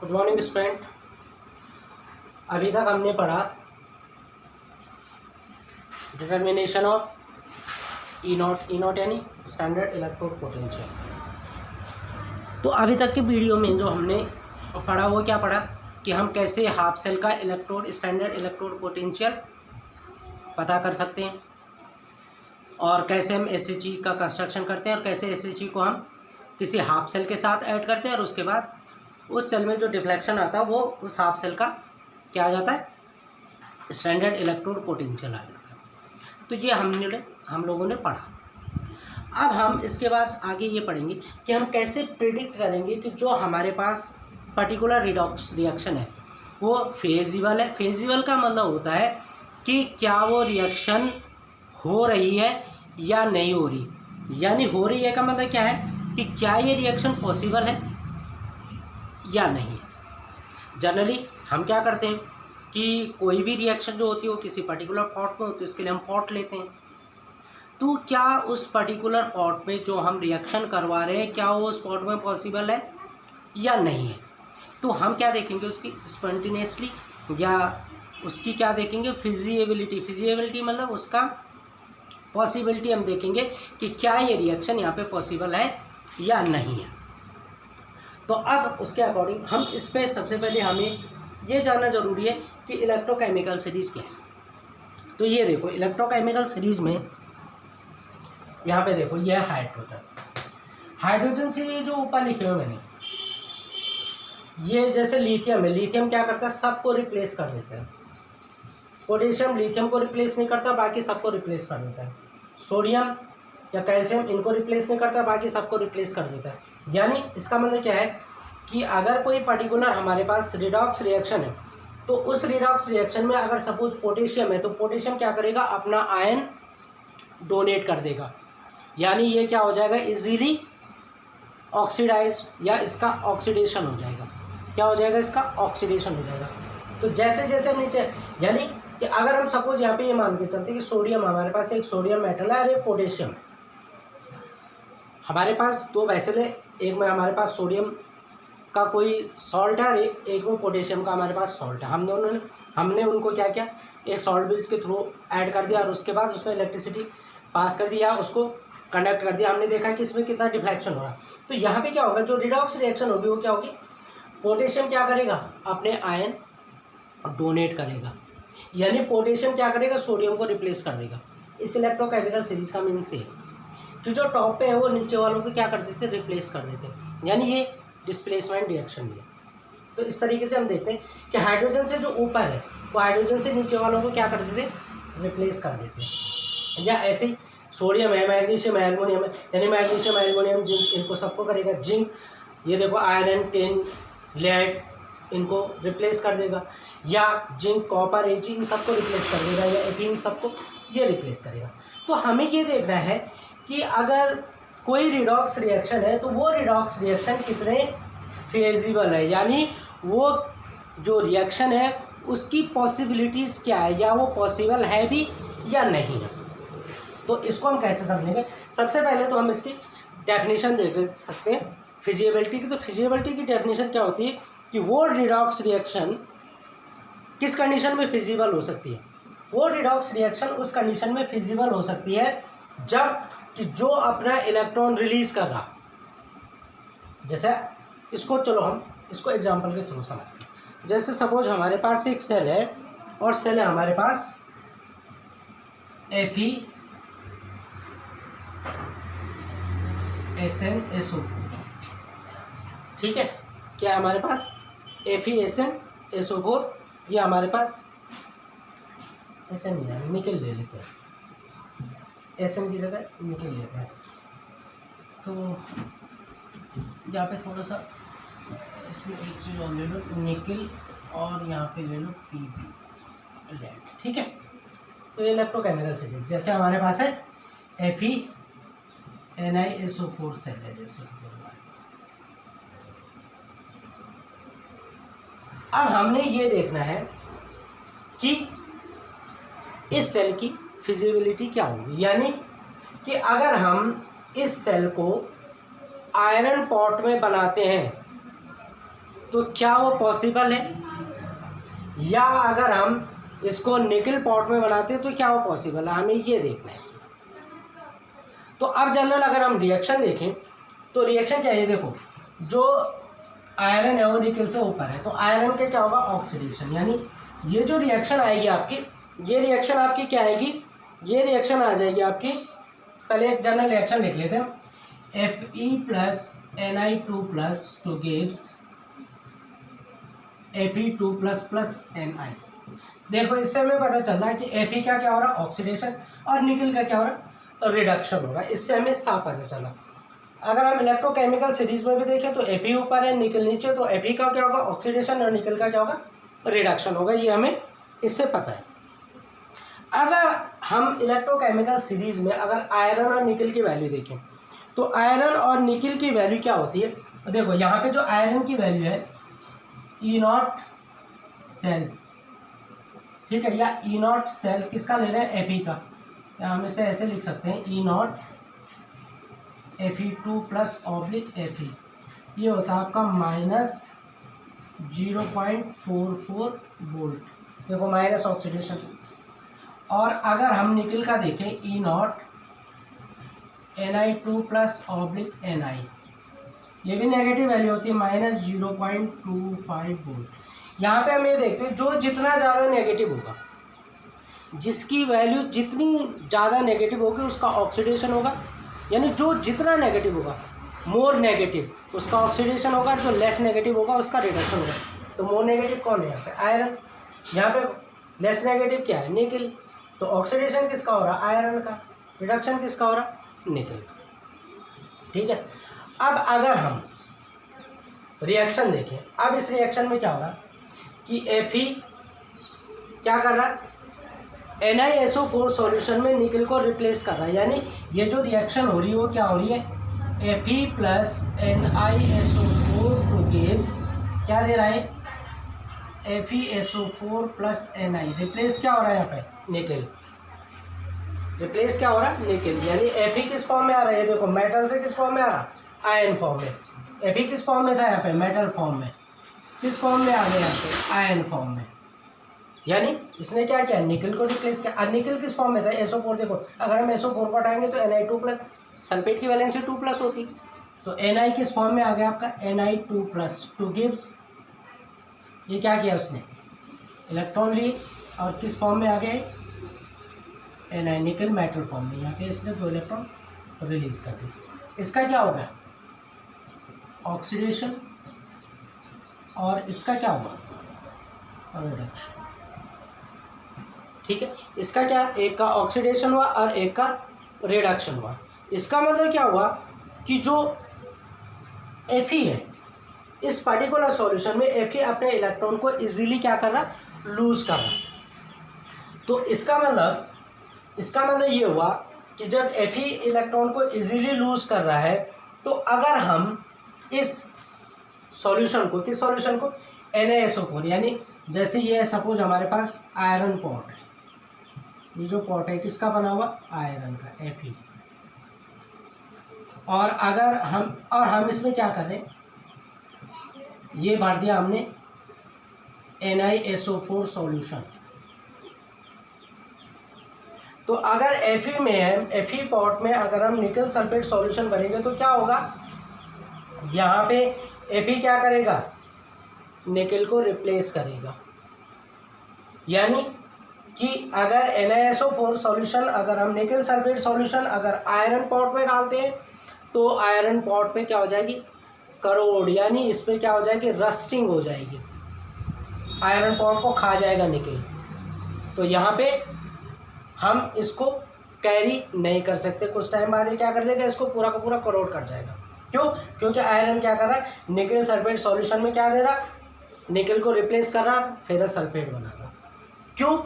Good morning student. अभी तक हमने पढ़ा डिटर्मिनेशन ऑफ ई नॉट यानी स्टैंडर्ड इलेक्ट्रोड पोटेंशियल। तो अभी तक के वीडियो में जो हमने पढ़ा वो क्या पढ़ा कि हम कैसे हाफ सेल का स्टैंडर्ड इलेक्ट्रोड पोटेंशियल पता कर सकते हैं और कैसे हम SHE का कंस्ट्रक्शन करते हैं और कैसे SHE को हम किसी हाफ सेल के साथ ऐड करते हैं और उसके बाद उस सेल में जो डिफ्लेक्शन आता है वो उस हाफ सेल का क्या आ जाता है, स्टैंडर्ड इलेक्ट्रोड पोटेंशियल आ जाता है। तो ये हम लोगों ने पढ़ा। अब हम इसके बाद आगे ये पढ़ेंगे कि हम कैसे प्रिडिक्ट करेंगे कि जो हमारे पास पर्टिकुलर रिडॉक्स रिएक्शन है वो फेजिबल है। फेजिबल का मतलब होता है कि क्या वो रिएक्शन हो रही है या नहीं हो रही, यानी हो रही है का मतलब क्या है कि क्या ये रिएक्शन पॉसिबल है या नहीं है। जनरली हम क्या करते हैं कि कोई भी रिएक्शन जो होती है वो किसी पर्टिकुलर पॉट में होती है, उसके लिए हम पॉट लेते हैं। तो क्या उस पर्टिकुलर पॉट में जो हम रिएक्शन करवा रहे हैं क्या वो उस पॉट में पॉसिबल है या नहीं है। तो हम क्या देखेंगे उसकी स्पॉन्टेनियसली या उसकी क्या देखेंगे फिजिबिलिटी मतलब उसका पॉसिबिलिटी हम देखेंगे कि क्या ये रिएक्शन यहाँ पे पॉसिबल है या नहीं है। तो अब उसके अकॉर्डिंग हम इस पर सबसे पहले हमें ये जानना ज़रूरी है कि इलेक्ट्रोकेमिकल सीरीज़ क्या है। तो ये देखो इलेक्ट्रोकेमिकल सीरीज़ में यहाँ पे देखो यह हाइड्रोजन से ये जो ऊपर लिखे हुए मैंने ये जैसे लिथियम है, लिथियम क्या करता है सबको रिप्लेस कर देता है। पोटेशियम लिथियम को रिप्लेस नहीं करता, बाकी सबको रिप्लेस कर देता है। सोडियम या कैल्शियम इनको रिप्लेस नहीं करता, बाकी सबको रिप्लेस कर देता है। यानी इसका मतलब क्या है कि अगर कोई पर्टिकुलर हमारे पास रिडॉक्स रिएक्शन है तो उस रिडॉक्स रिएक्शन में अगर सपोज पोटेशियम है तो पोटेशियम क्या करेगा, अपना आयन डोनेट कर देगा, यानी ये क्या हो जाएगा इजीली ऑक्सीडाइज या इसका ऑक्सीडेशन हो जाएगा। क्या हो जाएगा, इसका ऑक्सीडेशन हो जाएगा। तो जैसे जैसे नीचे यानी कि अगर हम सपोज यहाँ पे ये मान के चलते कि सोडियम हमारे पास एक सोडियम मेटल है और एक पोटेशियम, हमारे पास दो वैसल है, एक में हमारे पास सोडियम का कोई सॉल्ट है और एक में पोटेशियम का हमारे पास सॉल्ट है। हमने उनको क्या किया, एक सॉल्ट ब्रिज के थ्रू ऐड कर दिया और उसके बाद उसमें इलेक्ट्रिसिटी पास कर दिया, उसको कंडक्ट कर दिया। हमने देखा कि इसमें कितना डिफ्लेक्शन हो रहा है। तो यहाँ पे क्या होगा, जो रिडॉक्स रिएक्शन होगी वो क्या होगी, पोटेशियम क्या करेगा, अपने आयन डोनेट करेगा, यानी पोटेशियम क्या करेगा, सोडियम को रिप्लेस कर देगा। इस इलेक्ट्रोकेमिकल सीरीज का मीन से तो जो टॉप पे है वो नीचे वालों को क्या कर देते, रिप्लेस कर देते, यानी ये डिस्प्लेसमेंट रिएक्शन भी है। तो इस तरीके से हम देखते हैं कि हाइड्रोजन से जो ऊपर है वो हाइड्रोजन से नीचे वालों को क्या कर देते, रिप्लेस कर देते हैं। या ऐसे ही सोडियम है, मैग्नीशियम है, एल्युमिनियम है, यानी मैग्नीशियम एल्युमिनियम जिंक इनको सबको करेगा। जिंक ये देखो आयरन टिन लेड इनको रिप्लेस कर देगा, या जिंक कॉपर एजी इन सबको रिप्लेस कर देगा, या एथीन सबको ये रिप्लेस करेगा। तो हमें ये देखना है कि अगर कोई रिडॉक्स रिएक्शन है तो वो रिडॉक्स रिएक्शन कितने फेजिबल है, यानी वो जो रिएक्शन है उसकी पॉसिबिलिटीज़ क्या है, या वो पॉसिबल है भी या नहीं है। तो इसको हम कैसे समझेंगे, सबसे पहले तो हम इसकी डेफिनेशन देख सकते हैं फिजिबिलिटी की। तो फिजिबिलिटी की डेफिनेशन क्या होती है कि वो रिडॉक्स रिएक्शन किस कंडीशन में फिजिबल हो सकती है, वो रिडॉक्स रिएक्शन उस कंडीशन में फिजिबल हो सकती है जब कि जो अपना इलेक्ट्रॉन रिलीज कर रहा, जैसे इसको चलो हम इसको एग्जांपल के थ्रू समझते हैं। जैसे सपोज हमारे पास एक सेल है और सेल है हमारे पास FeSnSO4, ठीक है। क्या है हमारे पास FeSnSO4, ये हमारे पास SN नहीं है, निकल ले लेते हैं, SN की जगह निकल लेते हैं। तो यहाँ पे थोड़ा सा इसमें एक चीज़ और ले लो, निकल, और यहाँ पे ले लो Pb लेड, ठीक है। तो ये इलेक्ट्रोकेमिकल सीरीज जैसे हमारे पास है FeNiSO4 सेल है जैसे हमारे पास। अब हमने ये देखना है कि इस सेल की फिजिबिलिटी क्या होगी, यानी कि अगर हम इस सेल को आयरन पॉट में बनाते हैं तो क्या वो पॉसिबल है, या अगर हम इसको निकल पॉट में बनाते हैं तो क्या वो पॉसिबल है, हमें ये देखना है इसमें। तो अब जनरल अगर हम रिएक्शन देखें तो रिएक्शन क्या है, देखो जो आयरन है वो निकल से ऊपर है, तो आयरन का क्या होगा, ऑक्सीडेशन। यानी ये जो रिएक्शन आएगी आपकी, ये रिएक्शन आपकी क्या आएगी, ये रिएक्शन आ जाएगी आपकी, पहले एक जनरल रिएक्शन लिख लेते हैं, Fe plus Ni2 plus two gives Fe2 plus plus Ni। देखो इससे हमें पता चल रहा है कि Fe का क्या हो रहा है, ऑक्सीडेशन, और निकल का क्या हो रहा है, रिडक्शन हो रहा है। इससे हमें साफ पता चला। अगर हम इलेक्ट्रोकेमिकल सीरीज में भी देखें तो Fe ऊपर है, निकल नीचे, तो Fe का क्या होगा, ऑक्सीडेशन, और निकल का क्या होगा, रिडक्शन होगा। ये हमें इससे पता है। अगर हम इलेक्ट्रोकेमिकल सीरीज में अगर आयरन और निकल की वैल्यू देखें तो आयरन और निकल की वैल्यू क्या होती है, देखो यहाँ पे जो आयरन की वैल्यू है E0 सेल, ठीक है, या E0 सेल किसका ले रहे हैं, Fe का, या हम इसे ऐसे लिख सकते हैं E0 Fe2 plus oblique Fe, ये होता है आपका -0.44 वोल्ट। देखो माइनस ऑक्सीडेशन। और अगर हम निकल का देखें E0 Ni2 plus oblique Ni, ये भी नेगेटिव वैल्यू होती है -0.25 वोल्ट। यहाँ पे हम ये देखते हैं जो जितना ज़्यादा नेगेटिव होगा, जिसकी वैल्यू जितनी ज़्यादा नेगेटिव होगी उसका ऑक्सीडेशन होगा, यानी जो जितना नेगेटिव होगा, मोर नेगेटिव, उसका ऑक्सीडेशन होगा, जो लेस नेगेटिव होगा उसका रिडक्शन होगा। तो मोर नेगेटिव कौन है यहाँ पे, आयरन, यहाँ पे लेस नेगेटिव क्या है, निकल। तो ऑक्सीडेशन किसका हो रहा, आयरन का, रिडक्शन किसका हो रहा, निकल का, ठीक है। अब अगर हम रिएक्शन देखें, अब इस रिएक्शन में क्या हो रहा कि Fe क्या कर रहा है, NiSO4 सॉल्यूशन में निकल को रिप्लेस कर रहा है। यानी ये जो रिएक्शन हो रही है वो क्या हो रही है, Fe plus NiSO4 two gives क्या दे रहा है, FeSO4 प्लस Ni, रिप्लेस क्या हो रहा है यहाँ पे, निकल, रिप्लेस क्या हो रहा है, निकल। यानी Fe किस फॉर्म में आ रहा है, देखो मेटल से किस फॉर्म में आ रहा, आयन फॉर्म में। Fe किस फॉर्म में था यहाँ पे, मेटल फॉर्म में, किस फॉर्म में आ गया यहाँ पे, आयन फॉर्म में। यानी इसने क्या किया, निकल को रिप्लेस किया। और निकल किस फॉर्म में था, SO4। देखो अगर हम SO4 को हटाएंगे तो Ni2 प्लस, सल्फेट की वैलेंसी 2 प्लस होती, तो Ni किस फॉर्म में आ गया आपका, Ni2 प्लस टू गिव्स, ये क्या किया उसने, इलेक्ट्रॉन लिए, और किस फॉर्म में आ गए, Ni, निकल मेटल फॉर्म में। यहाँ पे इसने 2 इलेक्ट्रॉन रिलीज कर दिए। इसका क्या हो गया, ऑक्सीडेशन, और इसका क्या हुआ, रिडक्शन, ठीक है। इसका क्या, एक का ऑक्सीडेशन हुआ और एक का रिडक्शन हुआ। इसका मतलब क्या हुआ कि जो Fe है इस पर्टिकुलर सॉल्यूशन में, Fe अपने इलेक्ट्रॉन को इजीली क्या कर रहा, लूज कर रहा। तो इसका मतलब ये हुआ कि जब Fe इलेक्ट्रॉन को इजीली लूज कर रहा है, तो अगर हम इस सॉल्यूशन को, किस सॉल्यूशन को, NaSO4, यानी जैसे ये सपोज हमारे पास आयरन पॉट है, ये जो पॉट है किसका बना हुआ, आयरन का, Fe। और अगर हम इसमें क्या कर रहे हैं, ये भर दिया हमने NiSO4 सॉल्यूशन। तो अगर Fe में है, Fe पॉट में अगर हम निकल सल्फेट सॉल्यूशन भरेंगे तो क्या होगा, यहाँ पे Fe क्या करेगा, निकल को रिप्लेस करेगा। यानी कि अगर NiSO4 सॉल्यूशन, अगर हम निकल सल्फेट सॉल्यूशन अगर आयरन पॉट में डालते हैं तो आयरन पॉट पे क्या हो जाएगी, करोड़, यानी इस पर क्या हो जाएगी, रस्टिंग हो जाएगी, आयरन पॉट को खा जाएगा निकल। तो यहाँ पे हम इसको कैरी नहीं कर सकते, कुछ टाइम बाद ये क्या कर देगा, इसको पूरा का पूरा करोड़ कर जाएगा। क्यों, क्योंकि आयरन क्या कर रहा है, निकल सल्फेट सॉल्यूशन में क्या दे रहा, निकल को रिप्लेस कर रहा, फेरस सल्फेट बना रहा। क्यों,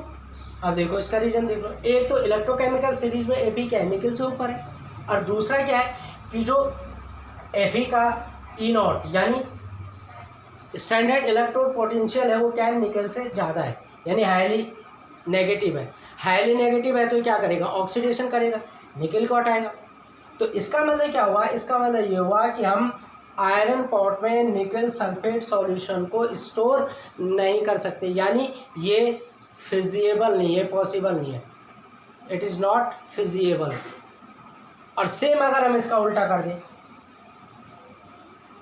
अब देखो इसका रीजन देख लो। एक तो इलेक्ट्रोकेमिकल सीरीज में Fe क्या है, निकल से ऊपर है, और दूसरा क्या है कि जो Fe का E0 यानी स्टैंडर्ड इलेक्ट्रोड पोटेंशियल है वो क्या है, निकल से ज़्यादा है, यानी हाईली नेगेटिव है। हाईली नेगेटिव है तो क्या करेगा, ऑक्सीडेशन करेगा, निकल को हटाएगा। तो इसका मतलब क्या हुआ, इसका मतलब ये हुआ कि हम आयरन पॉट में निकल सल्फेट सॉल्यूशन को स्टोर नहीं कर सकते, यानी ये फिजिएबल नहीं है, पॉसिबल नहीं है, इट इज़ नॉट फिजिएबल। और सेम अगर हम इसका उल्टा कर दें,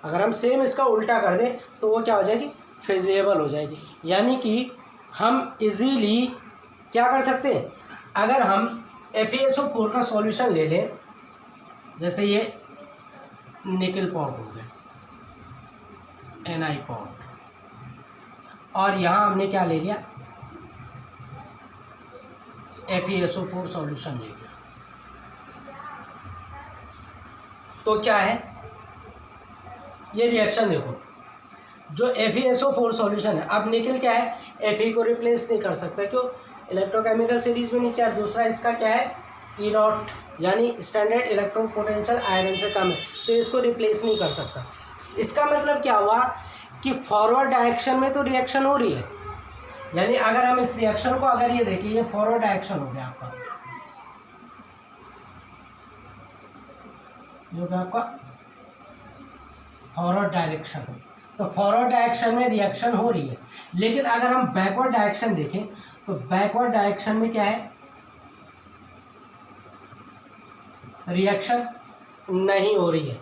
अगर हम सेम इसका उल्टा कर दें तो वो क्या हो जाएगी, फिजिएबल हो जाएगी। यानी कि हम इजीली क्या कर सकते हैं, अगर हम FeSO4 का सॉल्यूशन ले लें, जैसे ये निकल पॉट हो गया, Ni पॉट, और यहाँ हमने क्या ले लिया, FeSO4 सॉल्यूशन ले लिया, तो क्या है ये रिएक्शन देखो, जो FeSO4 सॉल्यूशन है, अब निकल क्या है, Fe को रिप्लेस नहीं कर सकता, क्यों, इलेक्ट्रोकेमिकल सीरीज में नीचे, और दूसरा इसका क्या है, E0 यानी स्टैंडर्ड इलेक्ट्रॉन पोटेंशियल आयरन से कम है, तो इसको रिप्लेस नहीं कर सकता। इसका मतलब क्या हुआ कि फॉरवर्ड डायरेक्शन में तो रिएक्शन हो रही है, यानी अगर हम इस रिएक्शन को, अगर ये देखिए, ये फॉरवर्ड डायरेक्शन हो गया आपका, जो कि आपका फॉरवर्ड डायरेक्शन, तो फॉरवर्ड डायरेक्शन में रिएक्शन हो रही है। लेकिन अगर हम बैकवर्ड डायरेक्शन देखें तो बैकवर्ड डायरेक्शन में क्या है, रिएक्शन नहीं हो रही है,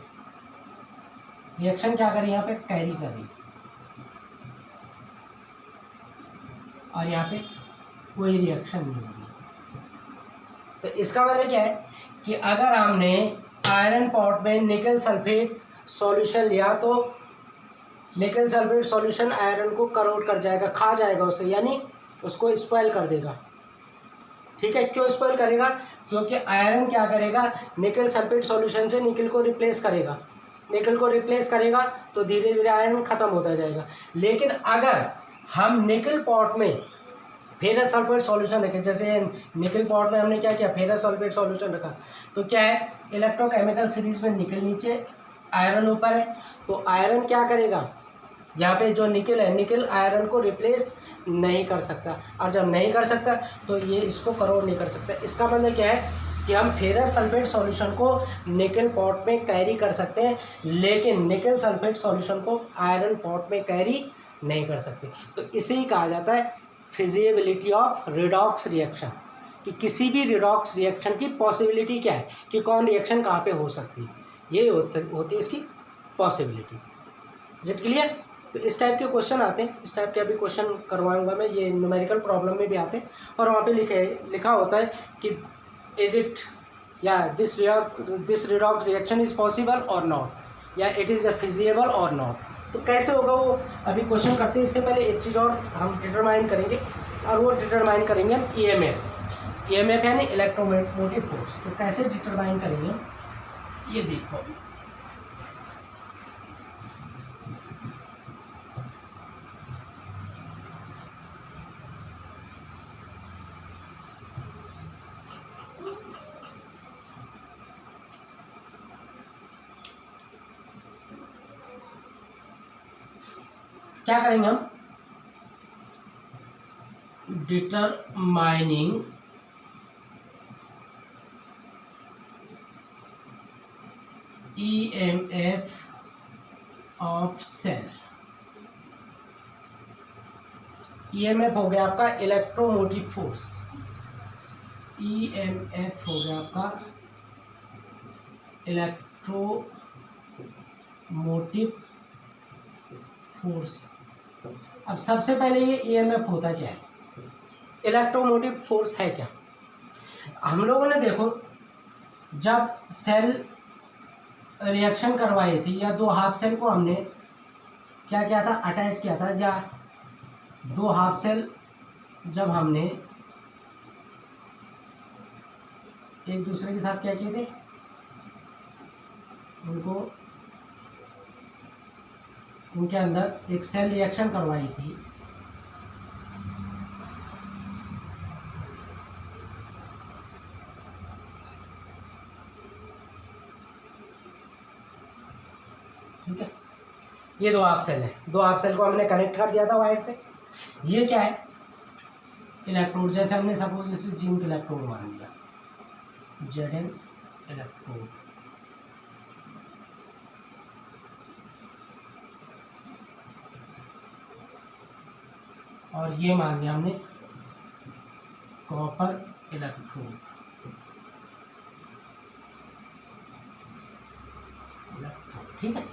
रिएक्शन क्या कर रही है, यहाँ पे कैरी कर रही है, और यहाँ पे कोई रिएक्शन नहीं हो रही। तो इसका मतलब क्या है कि अगर हमने आयरन पॉट में निकल सल्फेट सॉल्यूशन लिया तो निकल सल्फेट सॉल्यूशन आयरन को करोड कर जाएगा, खा जाएगा उसे, यानी उसको स्पॉइल कर देगा। ठीक है, क्यों स्पॉइल करेगा, क्योंकि आयरन क्या करेगा, निकल सल्फेट सॉल्यूशन से निकल को रिप्लेस करेगा, निकल को रिप्लेस करेगा तो धीरे धीरे आयरन ख़त्म होता जाएगा। लेकिन अगर हम निकल पॉट में फेरस सल्फेट सॉल्यूशन रखें, जैसे निकल पॉट में हमने क्या किया, फेरस सल्फेट सॉल्यूशन रखा, तो क्या है, इलेक्ट्रोकेमिकल सीरीज में निकल नीचे, आयरन ऊपर है, तो आयरन क्या करेगा, यहाँ पे जो निकल है, निकल आयरन को रिप्लेस नहीं कर सकता, और जब नहीं कर सकता तो ये इसको करोड़ नहीं कर सकता। इसका मतलब क्या है कि हम फेरस सल्फेट सॉल्यूशन को निकल पॉट में कैरी कर सकते हैं, लेकिन निकल सल्फेट सॉल्यूशन को आयरन पॉट में कैरी नहीं कर सकते। तो इसे ही कहा जाता है फिजिबिलिटी ऑफ रिडॉक्स रिएक्शन, कि किसी भी रिडॉक्स रिएक्शन की पॉसिबिलिटी क्या है, कि कौन रिएक्शन कहाँ पे हो सकती है, ये होती है इसकी पॉसिबिलिटी। Is it clear. तो इस टाइप के क्वेश्चन आते हैं, इस टाइप के अभी क्वेश्चन करवाऊंगा मैं, ये न्यूमेरिकल प्रॉब्लम में भी आते हैं, और वहाँ पे लिखा होता है कि इज इट या this redox reaction is possible और नॉट, या इट इज़ फिजिएबल और नॉट। तो कैसे होगा वो अभी क्वेश्चन करते हैं, इससे पहले एक चीज़ और हम डिटरमाइन करेंगे, और वो डिटरमाइन करेंगे हम EMF यानी इलेक्ट्रोमोटिव फोर्स। तो कैसे डिटरमाइन करेंगे ये देखो, क्या करेंगे हम, determining EMF of cell. EMF हो गया आपका इलेक्ट्रोमोटिव फोर्स, EMF हो गया आपका इलेक्ट्रोमोटिव फोर्स। अब सबसे पहले ये EMF होता क्या है, इलेक्ट्रोमोटिव फोर्स है क्या। हम लोगों ने देखो जब सेल रिएक्शन करवाई थी, या दो हाफ सेल को हमने क्या किया था, अटैच किया था, या दो हाफ सेल जब हमने एक दूसरे के साथ क्या किए थे, उनके अंदर एक सेल रिएक्शन करवाई थी, ठीक है। ये दो हाफ सेल है, दो हाफ सेल को हमने कनेक्ट कर दिया था वायर से। ये क्या है, इलेक्ट्रोड, जैसे हमने सपोज इसे जिंक इलेक्ट्रोड मान लिया, Zn इलेक्ट्रोड। और ये मान लिया हमने कॉपर इलेक्ट्रोड। ठीक है।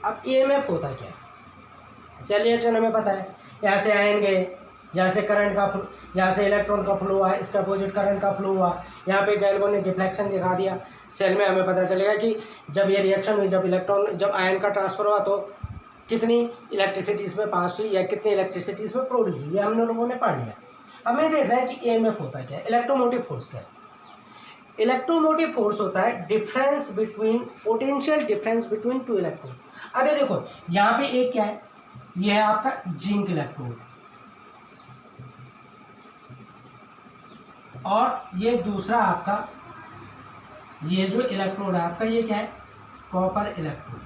अब ईएमएफ होता क्या है? सेल रिएक्शन हमें पता है, यहाँ से आयन गए, यहाँ से करंट का फ्लो, यहाँ से इलेक्ट्रॉन का फ्लो हुआ, इसका अपोजिट करंट का फ्लो हुआ, यहाँ पे गैल्वो ने डिफ्लेक्शन दिखा दिया। सेल में हमें पता चलेगा कि जब ये रिएक्शन हुई, जब आयन का ट्रांसफर हुआ तो कितनी इलेक्ट्रिसिटी इसमें पास हुई या कितनी इलेक्ट्रिसिटी इसमें प्रोड्यूस हुई, ये हमने लोगों ने पढ़ लिया। हमें देख रहे हैं कि ईएमएफ होता क्या है। इलेक्ट्रोमोटिव फोर्स क्या है? इलेक्ट्रोमोटिव फोर्स होता है difference between, potential difference between two electron. अब ये देखो, यहाँ पे एक क्या है, ये है आपका जिंक इलेक्ट्रोड, और ये दूसरा आपका, ये जो इलेक्ट्रोड है आपका, ये क्या है, कॉपर इलेक्ट्रोड।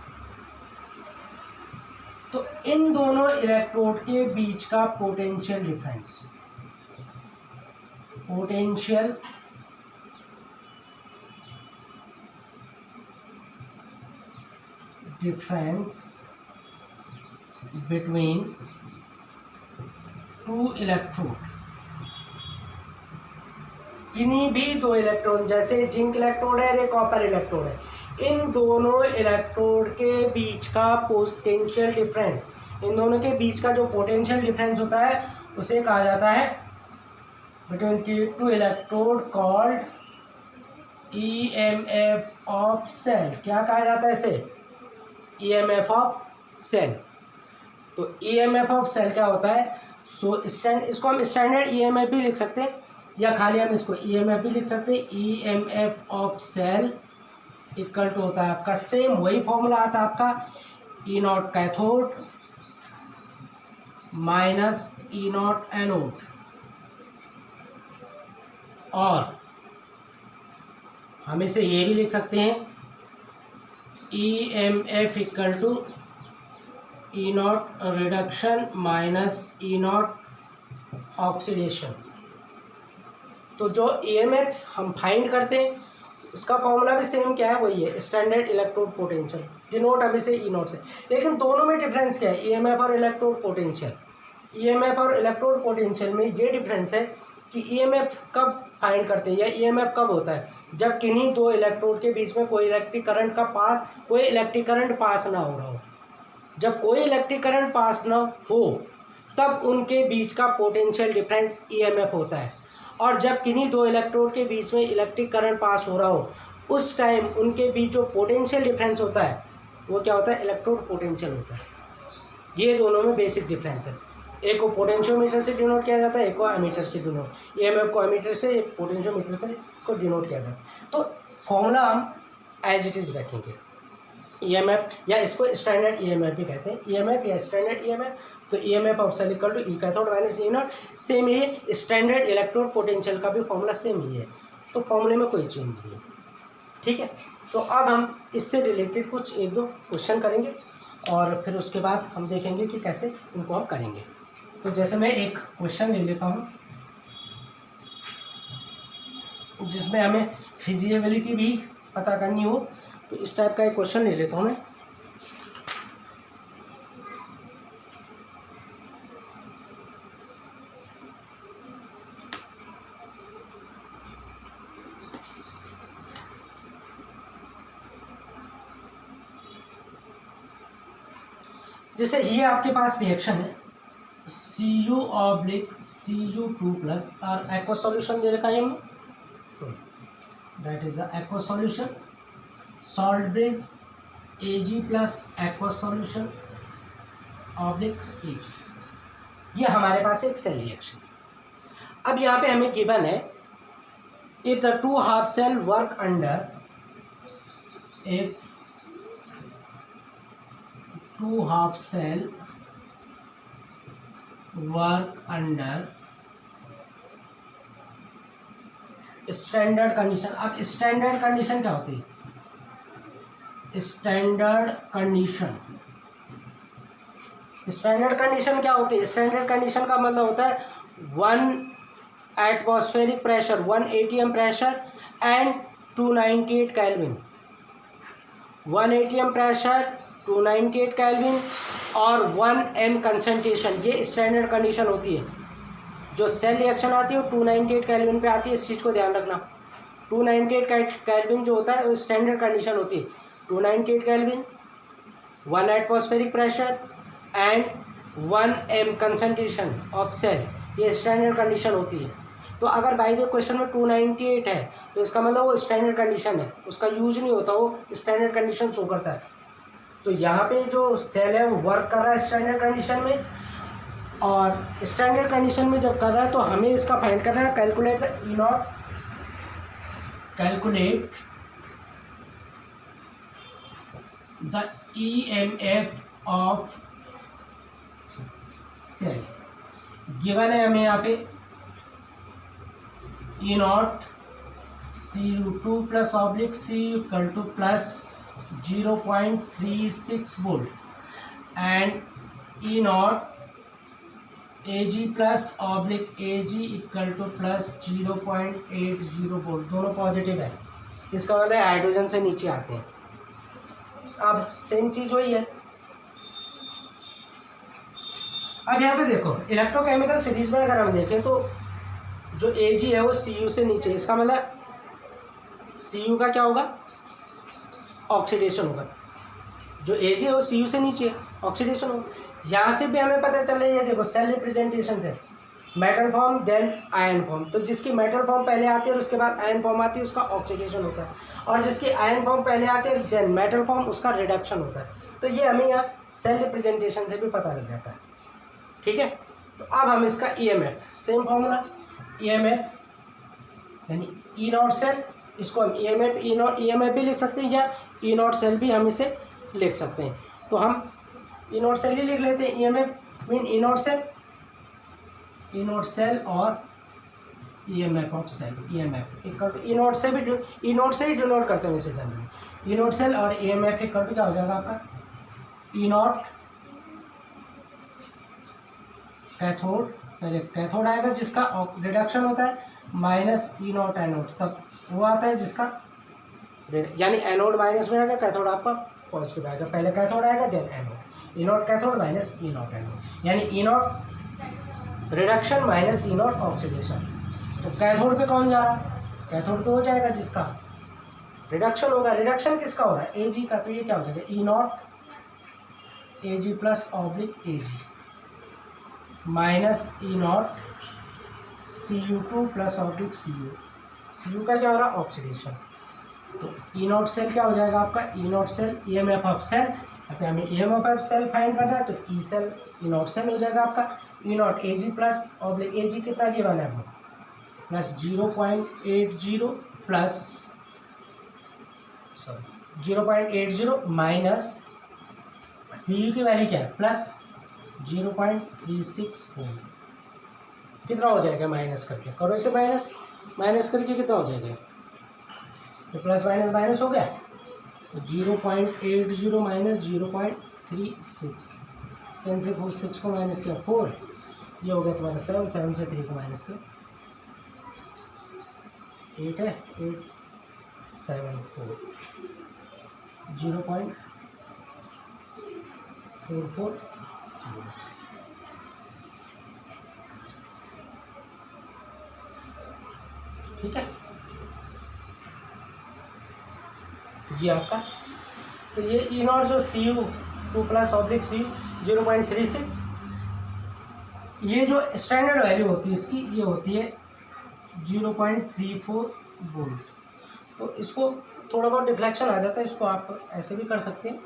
तो इन दोनों इलेक्ट्रोड के बीच का potential difference, potential difference between two electrode, किन्हीं भी दो इलेक्ट्रॉन, जैसे जिंक इलेक्ट्रोड है, ये कॉपर इलेक्ट्रोड है, इन दोनों इलेक्ट्रोड के बीच का पोटेंशियल डिफरेंस, इन दोनों के बीच का जो पोटेंशियल डिफरेंस होता है उसे कहा जाता है between two electrode called EMF of cell. क्या कहा जाता है इसे? EMF of cell. तो ईएमएफ ऑफ सेल क्या होता है? इसको हम स्टैंडर्ड ईएमएफ भी लिख सकते हैं, या खाली हम इसको ईएमएफ भी लिख सकते हैं। EMF of cell equal to होता है आपका, सेम वही फॉर्मूला आता है आपका, E naught cathode minus E naught anode, और हम इसे ये भी लिख सकते हैं, E M F equal to E naught reduction minus E naught oxidation. तो जो ई एम एफ हम फाइंड करते हैं उसका फॉर्मूला भी सेम क्या है, वही है, स्टैंडर्ड इलेक्ट्रोड पोटेंशियल, डिनोट हम इसे ई नॉट से। लेकिन दोनों में डिफरेंस क्या है, ई एम एफ और electrode potential. E M F और इलेक्ट्रोड पोटेंशियल में ये डिफरेंस है कि ई एम एफ कब फाइंड करते हैं, या ई एम एफ कब होता है, जब किन्हीं दो इलेक्ट्रोड के बीच में कोई इलेक्ट्रिक करंट पास ना हो रहा हो। जब कोई इलेक्ट्रिक करंट पास ना हो तब उनके बीच का पोटेंशियल डिफरेंस ईएमएफ होता है, और जब किन्हीं दो इलेक्ट्रोड के बीच में इलेक्ट्रिक करंट पास हो रहा हो उस टाइम उनके बीच जो पोटेंशियल डिफरेंस होता है वो क्या होता है, इलेक्ट्रोड पोटेंशियल होता है। ये दोनों में बेसिक डिफरेंस है। एक को पोटेंशियोमीटर से डिनोट किया जाता है, एक को एमीटर से डिनोट, ईएमएफ को एमीटर से, एक पोटेंशियोमीटर से इसको डिनोट किया जाता है। तो फॉर्मूला हम एज इट इज़ रखेंगे, ईएमएफ, या इसको स्टैंडर्ड ईएमएफ भी कहते हैं, ईएमएफ या स्टैंडर्ड ईएमएफ। तो EMF of cell equal to E cathode minus E naught, same ही स्टैंडर्ड इलेक्ट्रोड पोटेंशियल का भी फॉर्मूला सेम ही है। तो फॉर्मूले में कोई चेंज नहीं है, ठीक है। तो अब हम इससे रिलेटेड कुछ एक दो क्वेश्चन करेंगे और फिर उसके बाद हम देखेंगे कि कैसे इनको हम करेंगे। तो जैसे मैं एक क्वेश्चन ले लेता हूँ जिसमें हमें फिजिबिलिटी भी पता करनी हो, तो इस टाइप का एक क्वेश्चन ले लेता हूँ मैं। जैसे ये आपके पास रिएक्शन है Cu/Cu2+ और एक्वा सॉल्यूशन दे रखा है हमने, that is the aqua solution, salt bridge Ag plus aqua solution Ag, ये हमारे पास एक सेल रिएक्शन। अब यहाँ पे हमें गिवन है if the two half cell work under, if two half cell work under standard condition. अब स्टैंडर्ड कंडीशन क्या होती है, स्टैंडर्ड कंडीशन क्या होती है? स्टैंडर्ड कंडीशन का मतलब होता है 1 atmospheric pressure, 1 atm pressure and 298 kelvin. 1 atm pressure, 298 kelvin और 1 m कंसंट्रेशन, ये स्टैंडर्ड कंडीशन होती है। जो सेल रिएक्शन आती है वो 298 केल्विन पे आती है, इस चीज़ को ध्यान रखना। 298 केल्विन जो होता है वो स्टैंडर्ड कंडीशन होती है। 298 kelvin, 1 atmospheric pressure and 1 m concentration of cell, ये स्टैंडर्ड कंडीशन होती है। तो अगर बाय द क्वेश्चन में 298 है तो इसका मतलब वो स्टैंडर्ड कंडीशन है, उसका यूज नहीं होता, वो स्टैंडर्ड कंडीशन शो करता है। तो यहाँ पे जो सेल है वो वर्क कर रहा है स्टैंडर्ड कंडीशन में, और स्टैंडर्ड कंडीशन में जब कर रहा है तो हमें इसका फाइंड करना है, calculate the E naught, calculate the EMF of cell. Given है हमें यहाँ पे E naught CU2 plus oblique C equal to plus 0.36 volt and E naught AG plus oblique AG equal to plus 0.80 volt, दोनों positive है। इसका मतलब hydrogen से नीचे आते हैं। अब सेम चीज़ वही है। अब यहाँ पे देखो इलेक्ट्रोकेमिकल सीरीज में अगर हम देखें तो जो AG है वो CU से नीचे, इसका मतलब CU का क्या होगा, ऑक्सीडेशन होगा। जो AG है वो CU से नीचे है, ऑक्सीडेशन होगा। यहाँ से भी हमें पता चल रही है, देखो सेल रिप्रेजेंटेशन थे, metal form then ion form. तो जिसकी मेटल फॉर्म पहले आती है और उसके बाद आयन फॉर्म आती है उसका ऑक्सीडेशन होता है, और जिसकी आयन फॉर्म पहले आती है देन मेटल फॉर्म उसका रिडक्शन होता है। तो ये हमें यहाँ सेल रिप्रेजेंटेशन से भी पता लग जाता है, ठीक है। तो अब हम इसका EMF, सेम फॉर्मूला EMF यानी ई नॉट सेल, इसको हम EMF भी लिख सकते हैं, या ई नॉट सेल भी हम इसे लिख सकते हैं। तो हम ई नॉट सेल ही लिख लेते हैं। EMF mean E naught cell और EMF of cell, EMF equal to E naught से ही डिनोट करते हैं इसे जनरली। ई नॉट सेल और EMF इक्वल टू क्या हो जाएगा आपका, ई नॉट कैथोड, पहले कैथोड आएगा जिसका रिडक्शन होता है, माइनस ई नॉट एनोड, तब वो आता है जिसका यानी एनोड माइनस में आएगा, कैथोड आपका पॉजिटिव आएगा। पहले कैथोड आएगा then anode, E naught cathode minus E naught anode, यानी E naught reduction minus E naught oxidation. तो कैथोड पे कौन जा रहा है, कैथोड पे हो जाएगा जिसका रिडक्शन होगा। रिडक्शन किसका हो रहा है, AG का। तो ये क्या हो जाएगा, E naught AG plus oblique AG minus E naught CU2 plus oblique CU का क्या हो रहा है, ऑक्सीडेशन। तो ई नॉट सेल क्या हो जाएगा आपका, E naught cell EMF of cell, अगर हमें EMF ऑफ सेल फाइंड करना है तो E cell E naught cell हो जाएगा आपका। E naught AG plus oblique AG कितना गिवन है, प्लस 0.80 प्लस 0.80 माइनस CU की वैल्यू क्या है, प्लस 0.36 वोल्ट। कितना हो जाएगा माइनस करके, करो इसे माइनस करके कितना हो जाएगा, तो प्लस माइनस माइनस हो गया, तो 0.80 माइनस 0.36, 10 से 6 को माइनस किया 4, ये हो गया तुम्हारा 7, 7 से 3 को माइनस किया 8 है, 874 0.44, ठीक है। ये आपका, तो ये ई नॉट जो CU2 प्लस ऑब्लिक CU 0.36, ये जो स्टैंडर्ड वैल्यू होती है इसकी, ये होती है 0.34 वोल्ट। तो इसको थोड़ा बहुत डिफ्लेक्शन आ जाता है, इसको आप ऐसे भी कर सकते हैं,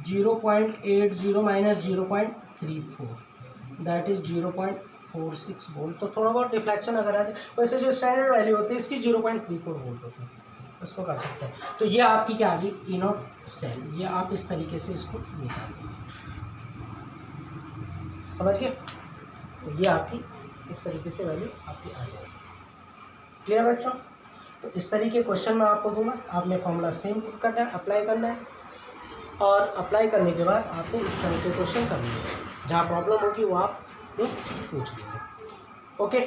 0.80 माइनस 0.34 दैट इज 0.46 वोल्ट। तो थोड़ा बहुत डिफ्लेक्शन अगर आ जाए, वैसे जो स्टैंडर्ड वैल्यू होती है इसकी 0.34 वोल्ट होती है, उसको कर सकते हैं। तो ये आपकी क्या आ गई, ई नॉट सेल। ये आप इस तरीके से इसको निकालेंगे, समझ गए। तो ये आपकी इस तरीके से वैल्यू आपकी आ जाएगी। क्लियर बच्चों। तो इस तरीके क्वेश्चन मैं आपको दूंगा, आपने फॉर्मूला सेम करना है, अप्लाई करना है, और अप्लाई करने के बाद आपको इस तरह के क्वेश्चन करने हैं, जहाँ प्रॉब्लम होगी वो आप पूछ लेंगे। ओके।